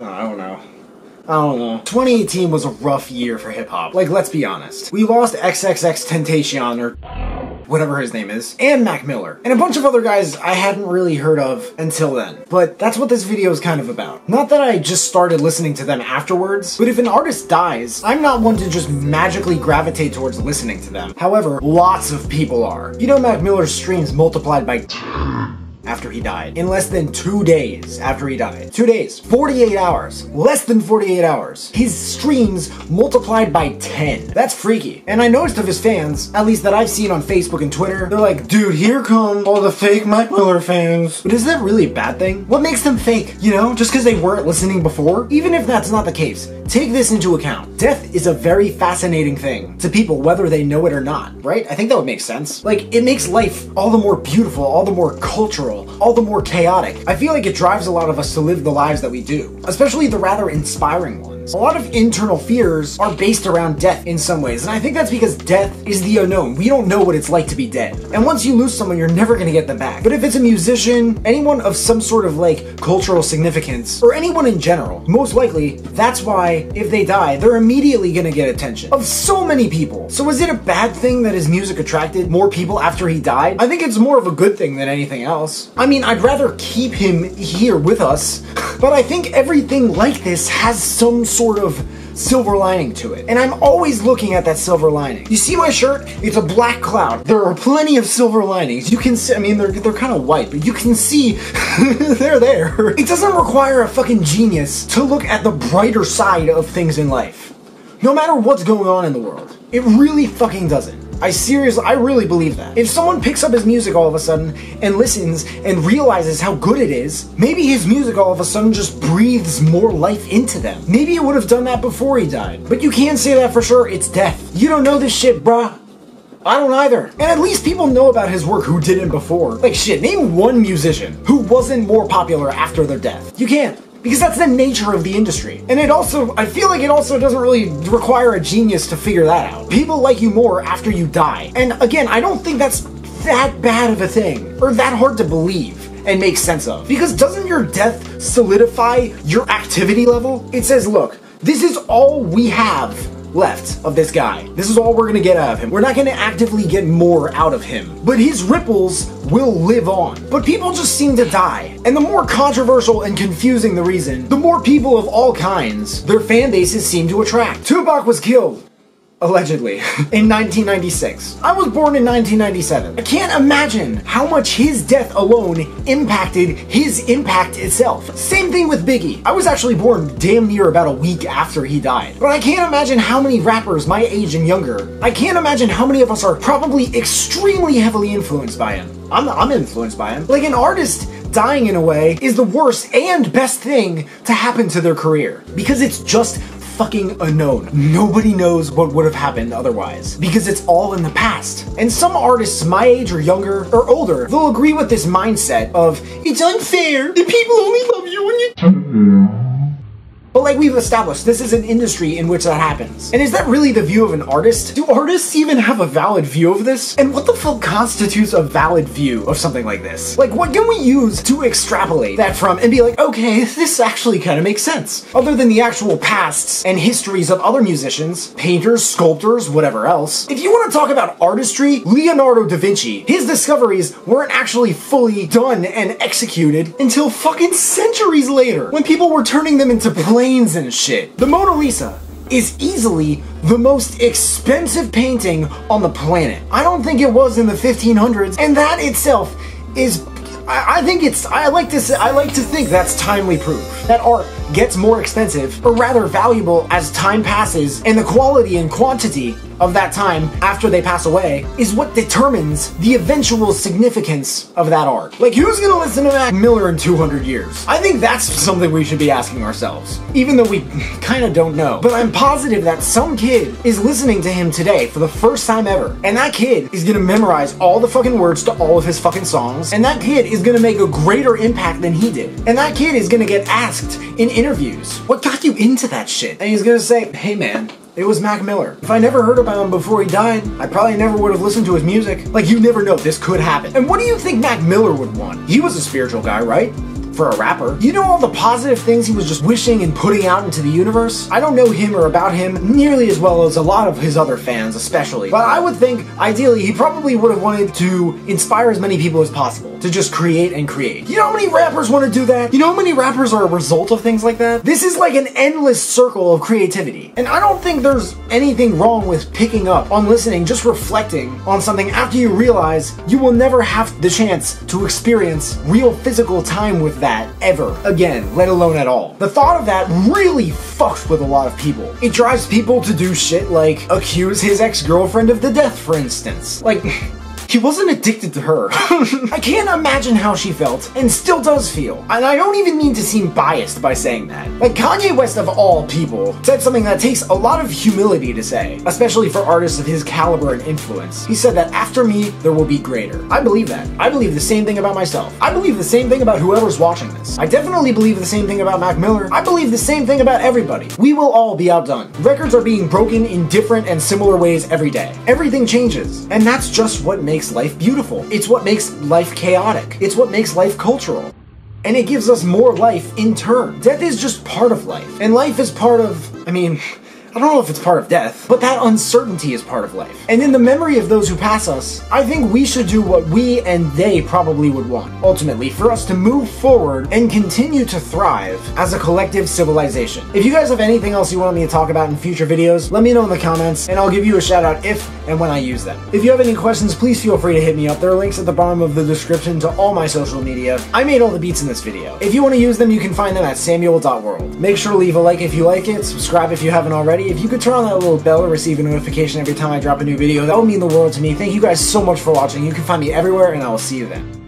I don't know. 2018 was a rough year for hip-hop. Like, let's be honest. We lost XXXTentacion, or whatever his name is, and Mac Miller, and a bunch of other guys I hadn't really heard of until then. But that's what this video is kind of about. Not that I just started listening to them afterwards, but if an artist dies, I'm not one to just magically gravitate towards listening to them. However, lots of people are. You know, Mac Miller's streams multiplied by 10 after he died. In less than 2 days after he died. 2 days. 48 hours. Less than 48 hours. His streams multiplied by 10. That's freaky. And I noticed of his fans, at least that I've seen on Facebook and Twitter, they're like, dude, here come all the fake Mac Miller fans. But is that really a bad thing? What makes them fake? You know, just because they weren't listening before? Even if that's not the case, take this into account. Death is a very fascinating thing to people, whether they know it or not, right? I think that would make sense. Like, it makes life all the more beautiful, all the more cultural, all the more chaotic. I feel like it drives a lot of us to live the lives that we do, especially the rather inspiring ones. A lot of internal fears are based around death in some ways, and I think that's because death is the unknown. We don't know what it's like to be dead. And once you lose someone, you're never gonna get them back. But if it's a musician, anyone of some sort of like cultural significance, or anyone in general, most likely, that's why if they die, they're immediately gonna get attention of so many people. So is it a bad thing that his music attracted more people after he died? I think it's more of a good thing than anything else. I mean, I'd rather keep him here with us, but I think everything like this has some sort of silver lining to it. And I'm always looking at that silver lining. You see my shirt? It's a black cloud. There are plenty of silver linings. You can see, I mean, they're kind of white, but you can see they're there. It doesn't require a fucking genius to look at the brighter side of things in life. No matter what's going on in the world. It really fucking doesn't. I really believe that. If someone picks up his music all of a sudden and listens and realizes how good it is, maybe his music all of a sudden just breathes more life into them. Maybe it would have done that before he died. But you can't say that for sure, it's death. You don't know this shit, bruh. I don't either. And at least people know about his work who didn't before. Like shit, name one musician who wasn't more popular after their death. You can't. Because that's the nature of the industry. And it also, I feel like it also doesn't really require a genius to figure that out. People like you more after you die. And again, I don't think that's that bad of a thing, or that hard to believe and make sense of. Because doesn't your death solidify your activity level? It says, look, this is all we have left of this guy. This is all we're gonna get out of him. We're not gonna actively get more out of him. But his ripples will live on. But people just seem to die. And the more controversial and confusing the reason, the more people of all kinds their fan bases seem to attract. Tupac was killed, allegedly, in 1996. I was born in 1997. I can't imagine how much his death alone impacted his impact itself. Same thing with Biggie. I was actually born damn near about a week after he died. But I can't imagine how many rappers my age and younger, I can't imagine how many of us are probably extremely heavily influenced by him. I'm influenced by him. Like, an artist dying in a way is the worst and best thing to happen to their career. Because it's just fucking unknown. Nobody knows what would have happened otherwise, because it's all in the past. And some artists my age or younger or older, they'll agree with this mindset of, it's unfair, the people only love you when you... But like we've established, this is an industry in which that happens. And is that really the view of an artist? Do artists even have a valid view of this? And what the fuck constitutes a valid view of something like this? Like, what can we use to extrapolate that from and be like, okay, this actually kind of makes sense? Other than the actual pasts and histories of other musicians, painters, sculptors, whatever else. If you want to talk about artistry, Leonardo da Vinci, his discoveries weren't actually fully done and executed until fucking centuries later, when people were turning them into planes and shit. The Mona Lisa is easily the most expensive painting on the planet. I don't think it was in the 1500s, and that itself is, I like to think that's timely proof that art gets more expensive, or rather valuable, as time passes, and the quality and quantity of that time after they pass away is what determines the eventual significance of that art. Like, who's gonna listen to Mac Miller in 200 years? I think that's something we should be asking ourselves, even though we kind of don't know. But I'm positive that some kid is listening to him today for the first time ever, and that kid is gonna memorize all the fucking words to all of his fucking songs, and that kid is gonna make a greater impact than he did. And that kid is gonna get asked in interviews, what got you into that shit? And he's gonna say, hey man, it was Mac Miller. If I never heard about him before he died, I probably never would have listened to his music. Like, you never know, this could happen. And what do you think Mac Miller would want? He was a spiritual guy, right? for a rapper. You know all the positive things he was just wishing and putting out into the universe? I don't know him or about him nearly as well as a lot of his other fans especially, but I would think ideally he probably would have wanted to inspire as many people as possible to just create and create. You know how many rappers want to do that? You know how many rappers are a result of things like that? This is like an endless circle of creativity. And I don't think there's anything wrong with picking up on listening, just reflecting on something after you realize you will never have the chance to experience real physical time with that ever again, let alone at all. The thought of that really fucks with a lot of people. It drives people to do shit like accuse his ex-girlfriend of the death, for instance. Like, he wasn't addicted to her. I can't imagine how she felt, and still does feel. And I don't even mean to seem biased by saying that. Like, Kanye West of all people said something that takes a lot of humility to say, especially for artists of his caliber and influence. He said that after me, there will be greater. I believe that. I believe the same thing about myself. I believe the same thing about whoever's watching this. I definitely believe the same thing about Mac Miller. I believe the same thing about everybody. We will all be outdone. Records are being broken in different and similar ways every day. Everything changes, and that's just what makes life beautiful. It's what makes life chaotic. It's what makes life cultural. And it gives us more life in turn. Death is just part of life. And life is part of, I mean, I don't know if it's part of death, but that uncertainty is part of life. And in the memory of those who pass us, I think we should do what we and they probably would want. Ultimately, for us to move forward and continue to thrive as a collective civilization. If you guys have anything else you want me to talk about in future videos, let me know in the comments, and I'll give you a shout out if and when I use them. If you have any questions, please feel free to hit me up. There are links at the bottom of the description to all my social media. I made all the beats in this video. If you want to use them, you can find them at samuel.world. Make sure to leave a like if you like it, subscribe if you haven't already. If you could turn on that little bell to receive a notification every time I drop a new video, that would mean the world to me. Thank you guys so much for watching. You can find me everywhere, and I will see you then.